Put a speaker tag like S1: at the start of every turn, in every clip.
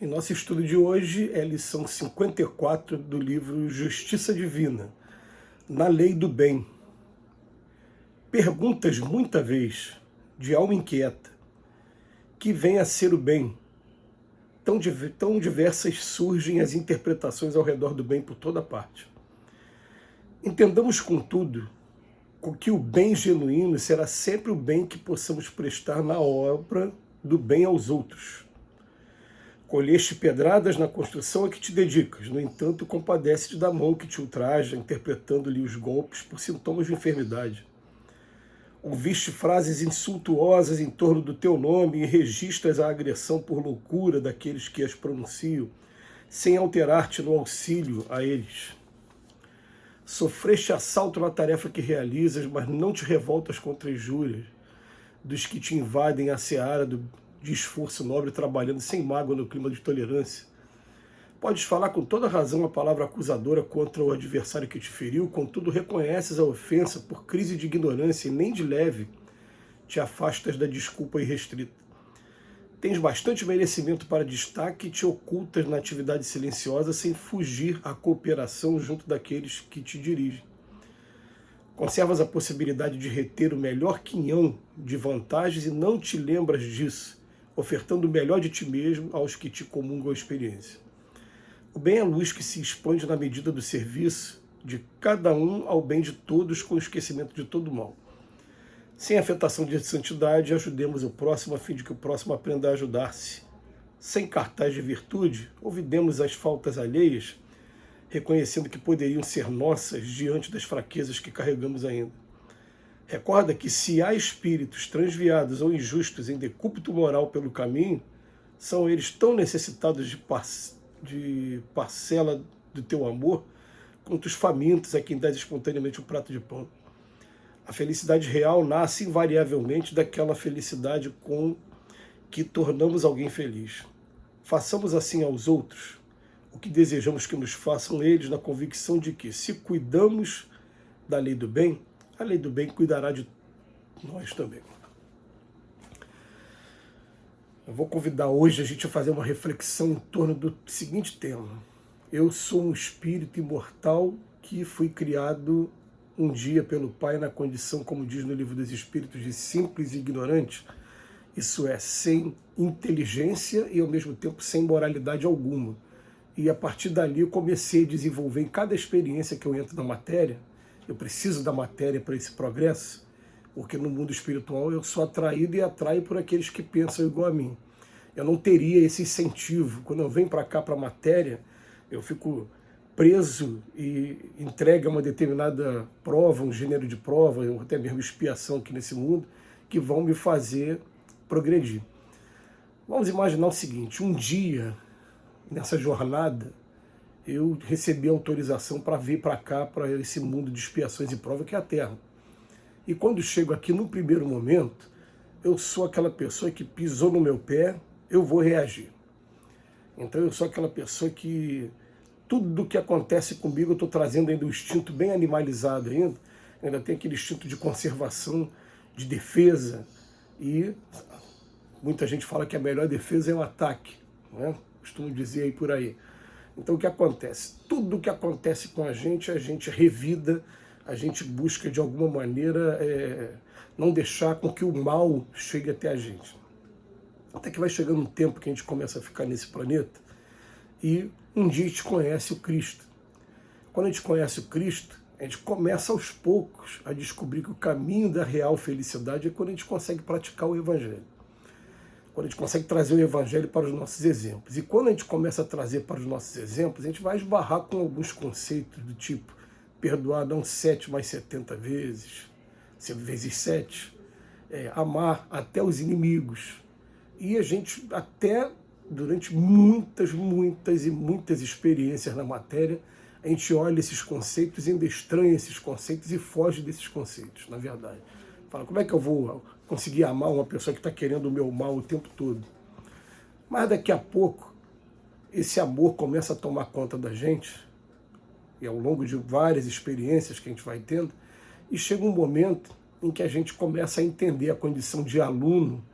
S1: Em nosso estudo de hoje é a lição 54 do livro Justiça Divina, na Lei do Bem. Perguntas muita vez, de alma inquieta, que vem a ser o bem. Tão diversas surgem as interpretações ao redor do bem por toda parte. Entendamos, contudo, que o bem genuíno será sempre o bem que possamos prestar na obra do bem aos outros. Colheste pedradas na construção a que te dedicas, no entanto, compadece-te da mão que te ultraja, interpretando-lhe os golpes por sintomas de enfermidade. Ouviste frases insultuosas em torno do teu nome e registras a agressão por loucura daqueles que as pronunciam, sem alterar-te no auxílio a eles. Sofreste assalto na tarefa que realizas, mas não te revoltas contra as injúrias dos que te invadem a seara de esforço nobre, trabalhando sem mágoa no clima de tolerância. Podes falar com toda razão a palavra acusadora contra o adversário que te feriu, contudo reconheces a ofensa por crise de ignorância e nem de leve te afastas da desculpa irrestrita. Tens bastante merecimento para destaque e te ocultas na atividade silenciosa sem fugir à cooperação junto daqueles que te dirigem. Conservas a possibilidade de reter o melhor quinhão de vantagens e não te lembras disso, ofertando o melhor de ti mesmo aos que te comungam a experiência. O bem é a luz que se expande na medida do serviço de cada um ao bem de todos, com o esquecimento de todo o mal. Sem afetação de santidade, ajudemos o próximo a fim de que o próximo aprenda a ajudar-se. Sem cartaz de virtude, ouvidemos as faltas alheias, reconhecendo que poderiam ser nossas diante das fraquezas que carregamos ainda. Recorda que se há espíritos transviados ou injustos em decúbito moral pelo caminho, são eles tão necessitados de parcela do teu amor, quanto os famintos a quem dás espontaneamente um prato de pão. A felicidade real nasce invariavelmente daquela felicidade com que tornamos alguém feliz. Façamos assim aos outros o que desejamos que nos façam eles, na convicção de que, se cuidamos da lei do bem, a lei do bem cuidará de nós também. Eu vou convidar hoje a gente a fazer uma reflexão em torno do seguinte tema. Eu sou um espírito imortal que fui criado um dia pelo Pai na condição, como diz no Livro dos Espíritos, de simples e ignorante. Isso é, sem inteligência e ao mesmo tempo sem moralidade alguma. E a partir dali eu comecei a desenvolver em cada experiência que eu entro na matéria. Eu preciso da matéria para esse progresso, porque no mundo espiritual eu sou atraído e atraio por aqueles que pensam igual a mim. Eu não teria esse incentivo. Quando eu venho para cá, para a matéria, eu fico preso e entregue a uma determinada prova, um gênero de prova, ou até mesmo expiação aqui nesse mundo, que vão me fazer progredir. Vamos imaginar o seguinte, um dia, nessa jornada, eu recebi autorização para vir para cá, para esse mundo de expiações e provas que é a Terra. E quando chego aqui, no primeiro momento, eu sou aquela pessoa que pisou no meu pé, eu vou reagir. Então eu sou aquela pessoa que tudo que acontece comigo eu estou trazendo ainda um instinto bem animalizado ainda tem aquele instinto de conservação, de defesa, e muita gente fala que a melhor defesa é o ataque, né? Costumo dizer aí por aí. Então o que acontece? Tudo que acontece com a gente revida, a gente busca de alguma maneira não deixar com que o mal chegue até a gente. Até que vai chegando um tempo que a gente começa a ficar nesse planeta e um dia a gente conhece o Cristo. Quando a gente conhece o Cristo, a gente começa aos poucos a descobrir que o caminho da real felicidade é quando a gente consegue praticar o Evangelho. Quando a gente consegue trazer o Evangelho para os nossos exemplos. E quando a gente começa a trazer para os nossos exemplos, a gente vai esbarrar com alguns conceitos do tipo perdoar não 7, mas 70 vezes, vezes 7, amar até os inimigos. E a gente até, durante muitas e muitas experiências na matéria, a gente olha esses conceitos, ainda estranha esses conceitos e foge desses conceitos, na verdade. Fala, como é que eu vou conseguir amar uma pessoa que está querendo o meu mal o tempo todo? Mas daqui a pouco, esse amor começa a tomar conta da gente, e ao longo de várias experiências que a gente vai tendo, e chega um momento em que a gente começa a entender a condição de aluno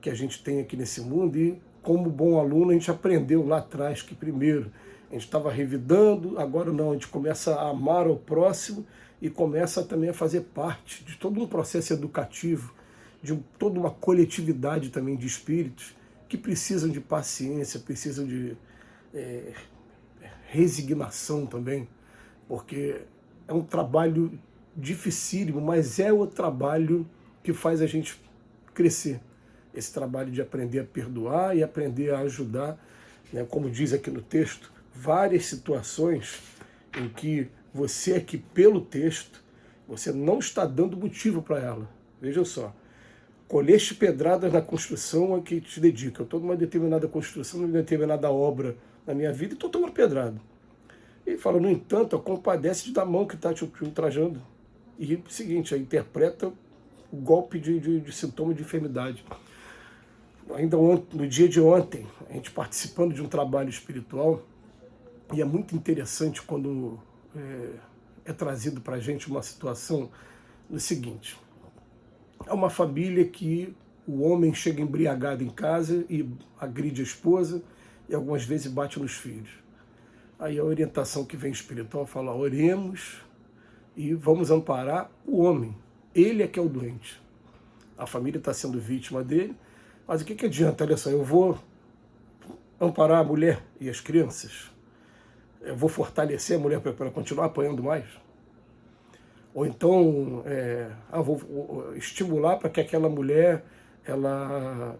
S1: que a gente tem aqui nesse mundo e como bom aluno, a gente aprendeu lá atrás que primeiro a gente estava revidando, agora não, a gente começa a amar o próximo e começa também a fazer parte de todo um processo educativo, de toda uma coletividade também de espíritos que precisam de paciência, precisam de resignação também, porque é um trabalho dificílimo, mas é o trabalho que faz a gente crescer. Esse trabalho de aprender a perdoar e aprender a ajudar, né? Como diz aqui no texto, várias situações em que você aqui pelo texto, você não está dando motivo para ela. Veja só, colheste pedradas na construção a que te dedica. Eu estou numa determinada construção, numa determinada obra na minha vida e estou tomando pedrada. E fala, no entanto, compadece da mão que está te ultrajando. E o seguinte, interpreta o golpe de sintoma de enfermidade. Ainda no dia de ontem, a gente participando de um trabalho espiritual, e é muito interessante quando é trazido para a gente uma situação do seguinte. É uma família que o homem chega embriagado em casa e agride a esposa e algumas vezes bate nos filhos. Aí a orientação que vem espiritual fala, oremos e vamos amparar o homem. Ele é que é o doente. A família está sendo vítima dele, mas o que adianta? Olha só, eu vou amparar a mulher e as crianças? Eu vou fortalecer a mulher para continuar apanhando mais? Ou então, vou estimular para que aquela mulher ela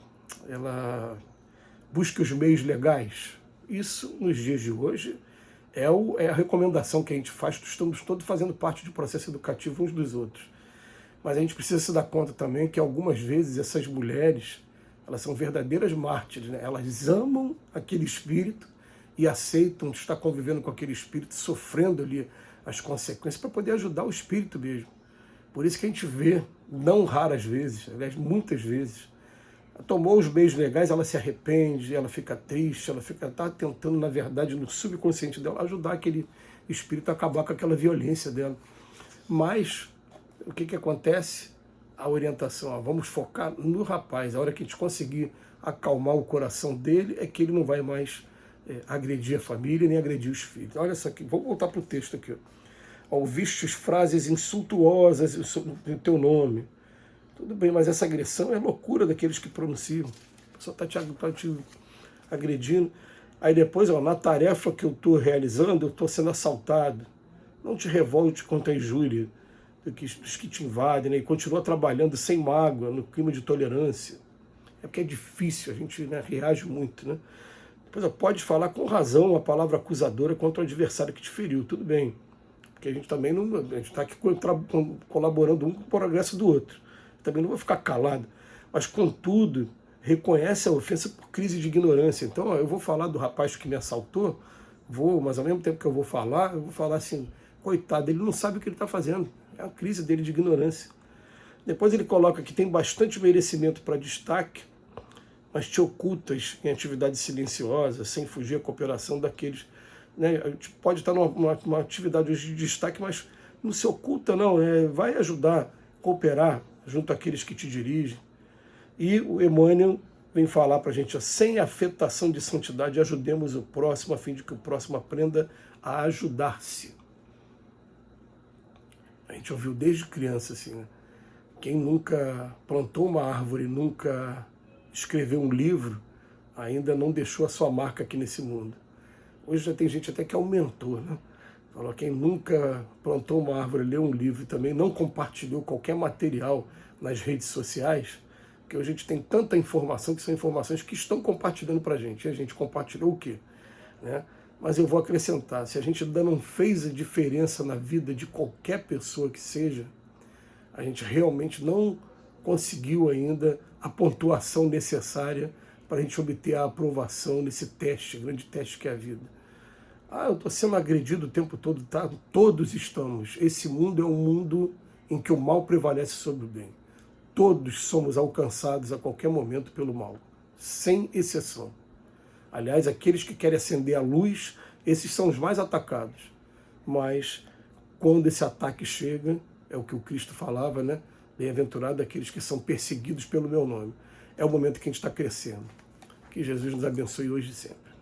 S1: busque os meios legais? Isso, nos dias de hoje, é a recomendação que a gente faz, estamos todos fazendo parte do processo educativo uns dos outros. Mas a gente precisa se dar conta também que algumas vezes essas mulheres, elas são verdadeiras mártires, né? Elas amam aquele espírito e aceitam estar convivendo com aquele espírito, sofrendo ali as consequências para poder ajudar o espírito mesmo. Por isso que a gente vê, não raras vezes, aliás, muitas vezes, tomou os meios legais, ela se arrepende, ela fica triste, ela está tentando, na verdade, no subconsciente dela, ajudar aquele espírito a acabar com aquela violência dela. Mas o que acontece? A orientação, vamos focar no rapaz. A hora que a gente conseguir acalmar o coração dele, é que ele não vai mais agredir a família, nem agredir os filhos. Olha só aqui, vamos voltar para o texto aqui. Ouvistes frases insultuosas no teu nome. Tudo bem, mas essa agressão é loucura daqueles que pronunciam. A pessoa está te agredindo. Aí depois, na tarefa que eu estou realizando, eu estou sendo assaltado. Não te revolte contra a injúria dos que te invadem, né? E continua trabalhando sem mágoa, no clima de tolerância. É porque é difícil, a gente, né, reage muito, né? Depois pode falar com razão a palavra acusadora contra o adversário que te feriu, tudo bem. Porque a gente também não, a gente está aqui colaborando um com o progresso do outro. Também não vou ficar calado. Mas, contudo, reconhece a ofensa por crise de ignorância. Então, eu vou falar do rapaz que me assaltou, mas ao mesmo tempo que eu vou falar assim, coitado, ele não sabe o que ele está fazendo. É a crise dele de ignorância. Depois ele coloca que tem bastante merecimento para destaque, mas te ocultas em atividade silenciosa, sem fugir à cooperação daqueles. Né? A gente pode estar numa atividade de destaque, mas não se oculta, não. Vai ajudar, cooperar junto àqueles que te dirigem. E o Emmanuel vem falar para a gente, sem afetação de santidade, ajudemos o próximo, a fim de que o próximo aprenda a ajudar-se. A gente ouviu desde criança, assim, né? Quem nunca plantou uma árvore, nunca escreveu um livro, ainda não deixou a sua marca aqui nesse mundo. Hoje já tem gente até que aumentou, né? Falou, quem nunca plantou uma árvore, leu um livro e também não compartilhou qualquer material nas redes sociais, porque hoje a gente tem tanta informação que são informações que estão compartilhando para a gente. E a gente compartilhou o quê? Né? Mas eu vou acrescentar, se a gente ainda não fez a diferença na vida de qualquer pessoa que seja, a gente realmente não conseguiu ainda a pontuação necessária para a gente obter a aprovação nesse teste, grande teste que é a vida. Eu estou sendo agredido o tempo todo, tá? Todos estamos. Esse mundo é um mundo em que o mal prevalece sobre o bem. Todos somos alcançados a qualquer momento pelo mal, sem exceção. Aliás, aqueles que querem acender a luz, esses são os mais atacados. Mas quando esse ataque chega, é o que o Cristo falava, né? Bem-aventurado aqueles que são perseguidos pelo meu nome. É o momento que a gente está crescendo. Que Jesus nos abençoe hoje e sempre.